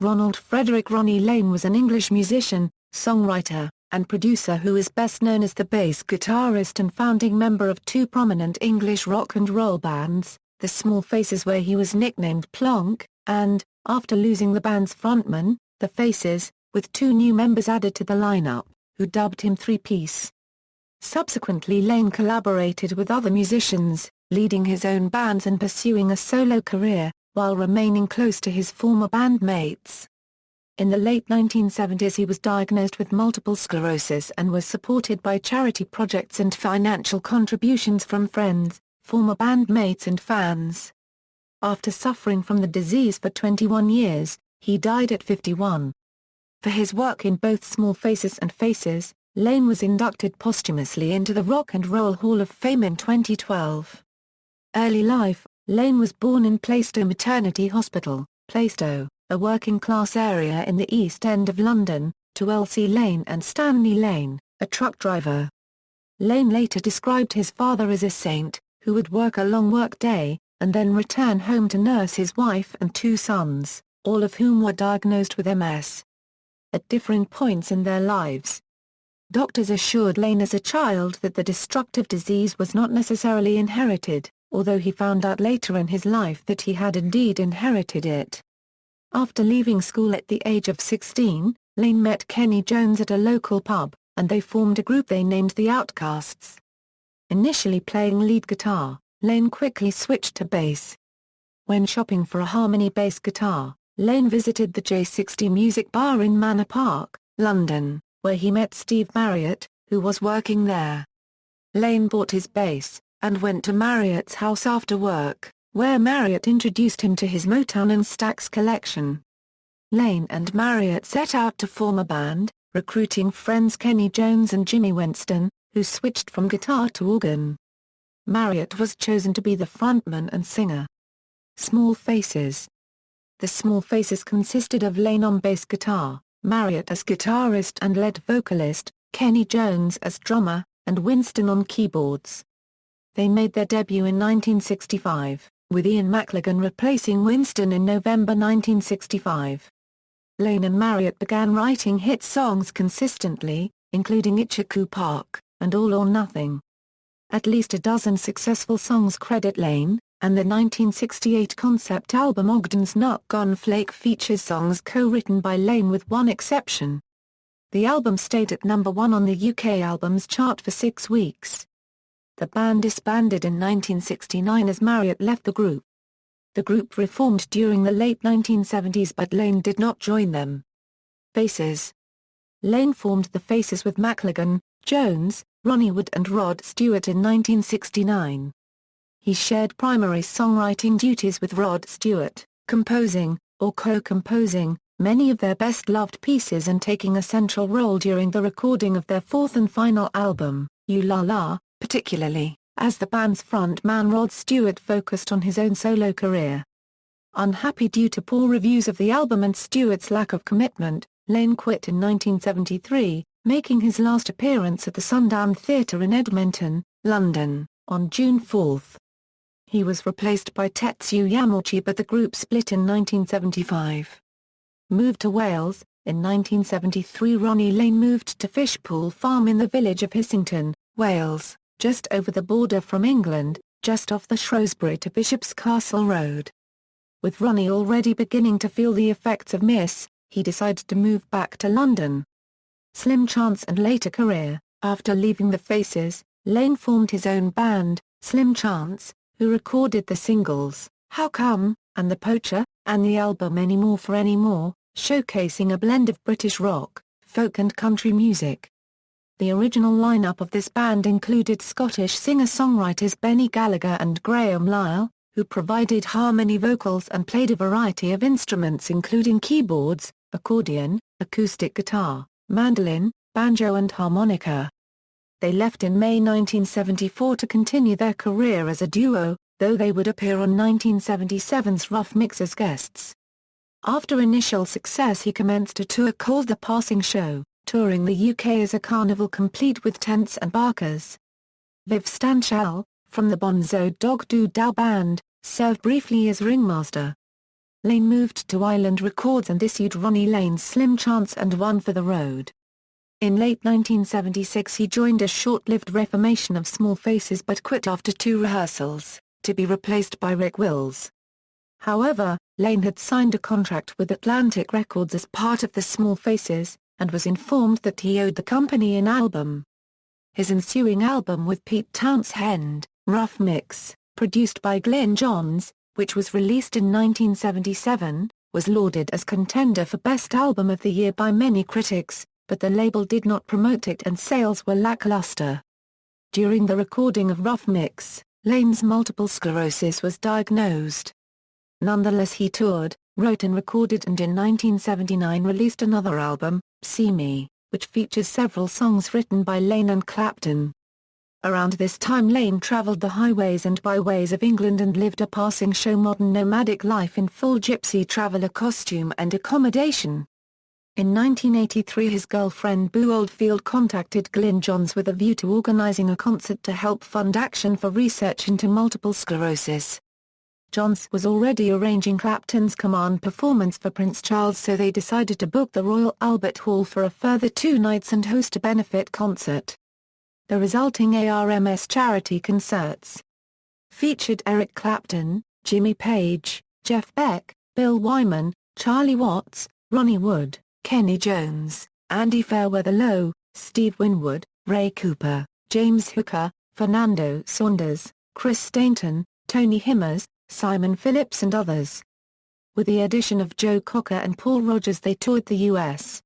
Ronald Frederick Ronnie Lane was an English musician, songwriter, and producer who is best known as the bass guitarist and founding member of two prominent English rock and roll bands, the Small Faces, where he was nicknamed Plonk, and, after losing the band's frontman, the Faces, with two new members added to the lineup, who dubbed him Three-Piece. Subsequently, Lane collaborated with other musicians, leading his own bands and pursuing a solo career, while remaining close to his former bandmates. In the late 1970s he was diagnosed with multiple sclerosis and was supported by charity projects and financial contributions from friends, former bandmates and fans. After suffering from the disease for 21 years, he died at 51. For his work in both Small Faces and Faces, Lane was inducted posthumously into the Rock and Roll Hall of Fame in 2012. Early life: Lane was born in Plaistow Maternity Hospital, Plaistow, a working-class area in the East End of London, to Elsie Lane and Stanley Lane, a truck driver. Lane later described his father as a saint, who would work a long work-day, and then return home to nurse his wife and two sons, all of whom were diagnosed with MS. At differing points in their lives, doctors assured Lane as a child that the destructive disease was not necessarily inherited, although he found out later in his life that he had indeed inherited it. After leaving school at the age of 16, Lane met Kenny Jones at a local pub, and they formed a group they named the Outcasts. Initially playing lead guitar, Lane quickly switched to bass. When shopping for a harmony bass guitar, Lane visited the J60 Music Bar in Manor Park, London, where he met Steve Marriott, who was working there. Lane bought his bass, and went to Marriott's house after work, where Marriott introduced him to his Motown and Stax collection. Lane and Marriott set out to form a band, recruiting friends Kenny Jones and Jimmy Winston, who switched from guitar to organ. Marriott was chosen to be the frontman and singer. Small Faces. The Small Faces consisted of Lane on bass guitar, Marriott as guitarist and lead vocalist, Kenny Jones as drummer, and Winston on keyboards. They made their debut in 1965, with Ian McLagan replacing Winston in November 1965. Lane and Marriott began writing hit songs consistently, including Itchycoo Park, and All or Nothing. At least a dozen successful songs credit Lane, and the 1968 concept album Ogden's Nut Gon' Flake features songs co-written by Lane with one exception. The album stayed at number 1 on the UK albums chart for 6 weeks. The band disbanded in 1969 as Marriott left the group. The group reformed during the late 1970s, but Lane did not join them. Faces. Lane formed the Faces with McLagan, Jones, Ronnie Wood and Rod Stewart in 1969. He shared primary songwriting duties with Rod Stewart, composing, or co-composing, many of their best-loved pieces and taking a central role during the recording of their fourth and final album, You La La, particularly, as the band's front-man Rod Stewart focused on his own solo career. Unhappy due to poor reviews of the album and Stewart's lack of commitment, Lane quit in 1973, making his last appearance at the Sundown Theatre in Edmonton, London, on June 4. He was replaced by Tetsu Yamauchi, but the group split in 1975. Moved to Wales, in 1973 Ronnie Lane moved to Fishpool Farm in the village of Hissington, Wales, just over the border from England, just off the Shrewsbury to Bishop's Castle Road. With Ronnie already beginning to feel the effects of MS, he decided to move back to London. Slim Chance and later career. After leaving the Faces, Lane formed his own band, Slim Chance, who recorded the singles, How Come, and The Poacher, and the album Any More for Any More, showcasing a blend of British rock, folk and country music. The original lineup of this band included Scottish singer-songwriters Benny Gallagher and Graham Lyle, who provided harmony vocals and played a variety of instruments including keyboards, accordion, acoustic guitar, mandolin, banjo and harmonica. They left in May 1974 to continue their career as a duo, though they would appear on 1977's Rough Mix as guests. After initial success, he commenced a tour called The Passing Show, touring the UK as a carnival complete with tents and barkers. Viv Stanshall, from the Bonzo Dog Doo Dah band, served briefly as ringmaster. Lane moved to Island Records and issued Ronnie Lane's Slim Chance and One for the Road. In late 1976 he joined a short-lived reformation of Small Faces but quit after 2 rehearsals, to be replaced by Rick Wills. However, Lane had signed a contract with Atlantic Records as part of the Small Faces, and was informed that he owed the company an album. His ensuing album with Pete Townshend, Rough Mix, produced by Glyn Johns, which was released in 1977, was lauded as contender for Best Album of the Year by many critics, but the label did not promote it and sales were lackluster. During the recording of Rough Mix, Lane's multiple sclerosis was diagnosed. Nonetheless he toured, wrote and recorded and in 1979 released another album, See Me, which features several songs written by Lane and Clapton. Around this time Lane traveled the highways and byways of England and lived a passing show modern nomadic life in full gypsy traveller costume and accommodation. In 1983 his girlfriend Boo Oldfield contacted Glyn Johns with a view to organising a concert to help fund action for research into multiple sclerosis. Johns was already arranging Clapton's Command performance for Prince Charles, so they decided to book the Royal Albert Hall for a further 2 nights and host a benefit concert. The resulting ARMS charity concerts featured Eric Clapton, Jimmy Page, Jeff Beck, Bill Wyman, Charlie Watts, Ronnie Wood, Kenny Jones, Andy Fairweather-Low, Steve Winwood, Ray Cooper, James Hooker, Fernando Saunders, Chris Stainton, Tony Himmers, Simon Phillips and others. With the addition of Joe Cocker and Paul Rogers they toured the U.S.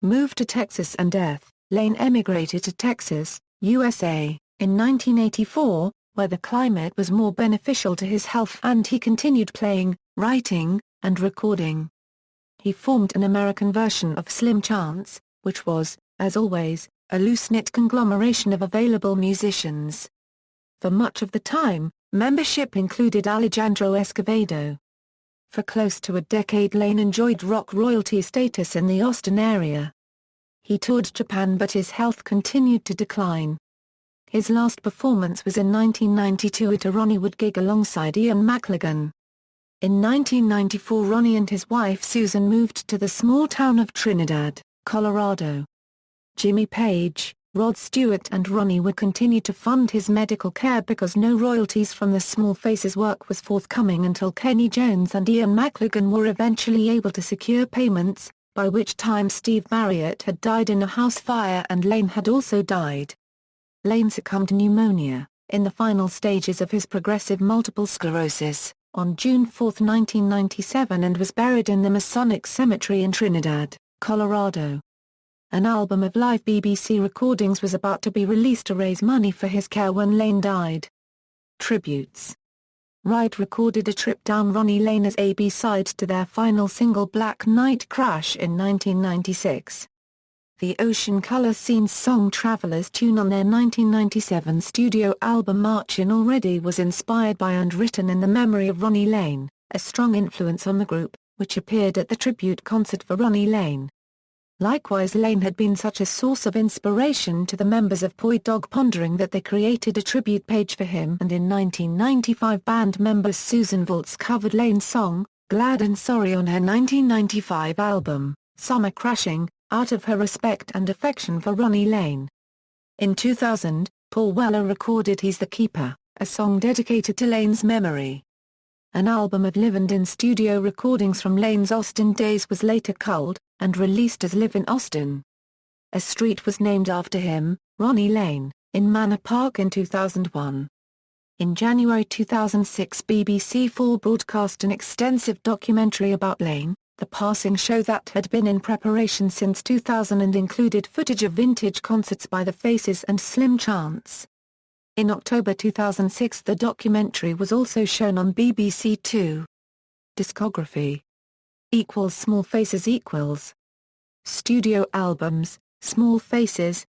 Moved to Texas and death, Lane emigrated to Texas, USA, in 1984, where the climate was more beneficial to his health and he continued playing, writing, and recording. He formed an American version of Slim Chance, which was, as always, a loose-knit conglomeration of available musicians. For much of the time, membership included Alejandro Escovedo. For close to a decade Lane enjoyed rock royalty status in the Austin area. He toured Japan but his health continued to decline. His last performance was in 1992 at a Ronnie Wood gig alongside Ian McLagan. In 1994 Ronnie and his wife Susan moved to the small town of Trinidad, Colorado. Jimmy Page, Rod Stewart and Ronnie would continue to fund his medical care because no royalties from the Small Faces work was forthcoming until Kenny Jones and Ian McLagan were eventually able to secure payments, by which time Steve Marriott had died in a house fire and Lane had also died. Lane succumbed to pneumonia, in the final stages of his progressive multiple sclerosis, on June 4, 1997 and was buried in the Masonic Cemetery in Trinidad, Colorado. An album of live BBC recordings was about to be released to raise money for his care when Lane died. Tributes. Ride recorded a trip down Ronnie Lane as a B-side to their final single Black Night Crash in 1996. The Ocean Color Scene's song Traveler's Tune on their 1997 studio album March In Already was inspired by and written in the memory of Ronnie Lane, a strong influence on the group, which appeared at the tribute concert for Ronnie Lane. Likewise Lane had been such a source of inspiration to the members of Poi Dog Pondering that they created a tribute page for him, and in 1995 band member Susan Volz covered Lane's song, Glad and Sorry on her 1995 album, Summer Crashing, out of her respect and affection for Ronnie Lane. In 2000, Paul Weller recorded He's the Keeper, a song dedicated to Lane's memory. An album of live and in-studio recordings from Lane's Austin days was later culled, and released as Live in Austin. A street was named after him, Ronnie Lane, in Manor Park in 2001. In January 2006 BBC4 broadcast an extensive documentary about Lane, the passing show that had been in preparation since 2000 and included footage of vintage concerts by The Faces and Slim Chance. In October 2006 the documentary was also shown on BBC Two. Discography Small Faces Studio albums, Small Faces,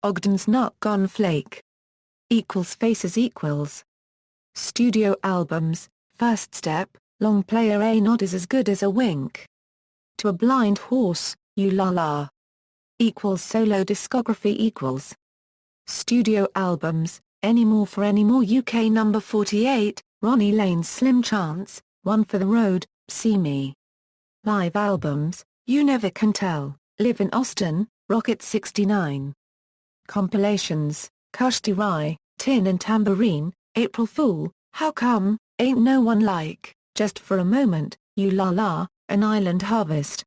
Ogden's Nut Gun Flake. Faces Studio albums, First Step, Long Player A Nod Is As Good As a Wink. To a Blind Horse, You La La. Solo discography Studio albums, Any More for Any More UK No. 48, Ronnie Lane's Slim Chance, One for the Road, See Me. Live albums, You Never Can Tell, Live in Austin, Rocket 69. Compilations, Kushti Rai, Tin and Tambourine, April Fool, How Come, Ain't No One Like, Just for a Moment, You La La, An Island Harvest.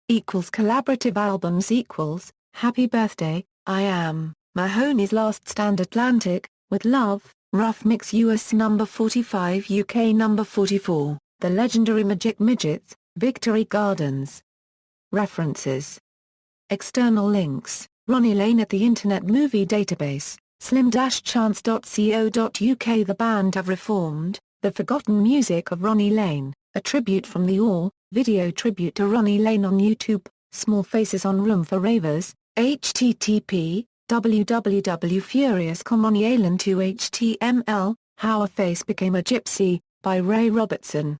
Collaborative albums Happy Birthday, I Am, Mahoney's Last Stand Atlantic, With Love, Rough Mix US No. 45 UK No. 44, The Legendary Magic Midgets, Victory Gardens. References. External links, Ronnie Lane at the Internet Movie Database, slim-chance.co.uk. The band have reformed, The Forgotten Music of Ronnie Lane, a tribute from the All, video tribute to Ronnie Lane on YouTube, Small Faces on Room for Ravers, http, www.furious.com. Ronnie Lane 2 HTML, How a Face Became a Gypsy, by Ray Robertson.